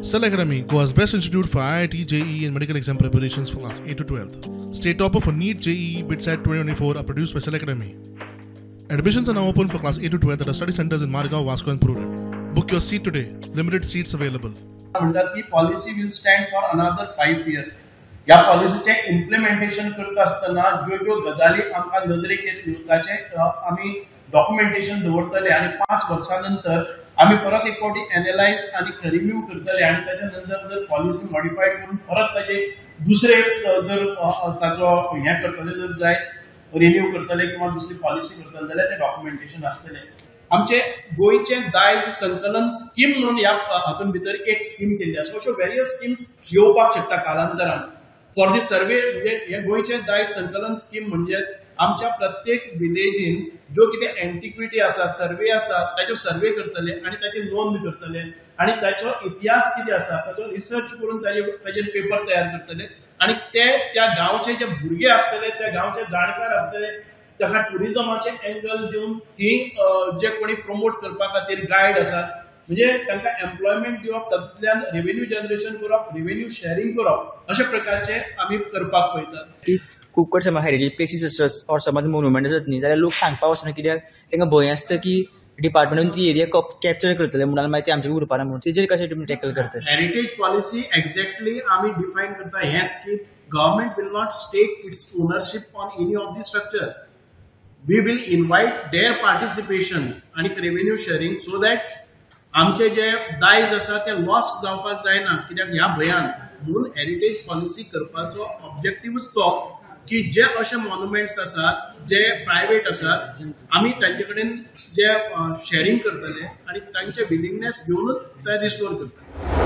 Cell Academy, Goa's best institute for IIT, JEE and medical exam preparations for class 8 to 12th. State topper for NEET, JEE, BITSAT 2024 are produced by Cell Academy. Admissions are now open for class 8 to 12th at our study centers in Margao, Vasco and Prudent. Book your seat today. Limited seats available. The policy will stand for another 5 years. या पॉलिसीचे implementation करता असताना ज्यो गजाली आमकां नजरेक येतल्यो ताचे आमी documentation दवरतले आणि 5 वर्सांनंतर आम्ही परत एक फावटी एनालाइज आणि रिव्ह्यू करतले आणि त्याच्या नंतर जर पॉलिसी मॉडिफाय करून परत ताचे दुसरे जर ताचो हे करतले जर जाय रिन्यू करतले किंवा दुसरी पॉलिसी करतले जाल्यार ते डॉक्युमेंटेशन आसतले. आमचे गोयचे दायज संकलन स्कीम म्हणून ह्या हातून भितर एक स्कीम केल्ली आसा. अश्यो वेरियस स्कीम्स येवपाक शकता कालांतरान. फॉर दी सर्वे म्हणजे हे गोयचे दायज संकलन स्कीम म्हणजे आमच्या प्रत्येक विलेजीन जो कितें एंटिक्विटी आसा सर्वे आसा ताचो सर्वे करतले आणि ताची नोंद करतले आणि ताचो इतिहास कितें आसा ताचो रिसर्च करून ताचेर पेपर तयार करतले आणि ते त्या गांवचे जे भुरगे आसतले त्या गांवचे जाणकार आसतले ताका टुरिझमाचे एंगल दिवन ती जे कोणी प्रमोट करपा खातीर गायड आसात म्हणजे तांकां एम्प्लॉयमेंट दिवप तातूंतल्यान रेव्हेन्यू जनरेशन करप रेव्हेन्यू शेअरिंग करप अशा प्रकारचे आमी करपाक पळयतात. खूब कडचे हेरिटेज प्लेसीस आसत ऑर समज मोन्युमेंट आसत न्ही जाल्यार लोक सांगपाक वचना कित्याक तांकां भंय आसता की डिपार्टमेंटान ती एरिया कॅप्चर करतले म्हणून मागीर ते आमच्या उरपाना म्हणून तेजेर कशें तुमी टॅकल करतात. हेरिटेज पॉलिसी एक्झॅक्टली आमी डिफायन करता हेच की government will not stake its ownership on any of the structure. We will invite their participation आणि रेव्हेन्यू शेअरिंग सो दॅट आमचे जे दायज आसा ते लॉस्ट जावपाक जायना कित्याक ह्या भंयान म्हणून हेरिटेज पॉलिसी करपाचो ऑब्जेक्टिव्हच तो की जे अशे मॉन्युमेंट्स आसात जे प्रायव्हेट आसात आमी तांचे कडेन जे शेअरिंग करतले आणि तांचे विलिंगनेस घेऊनच ते रिस्टोर करतले.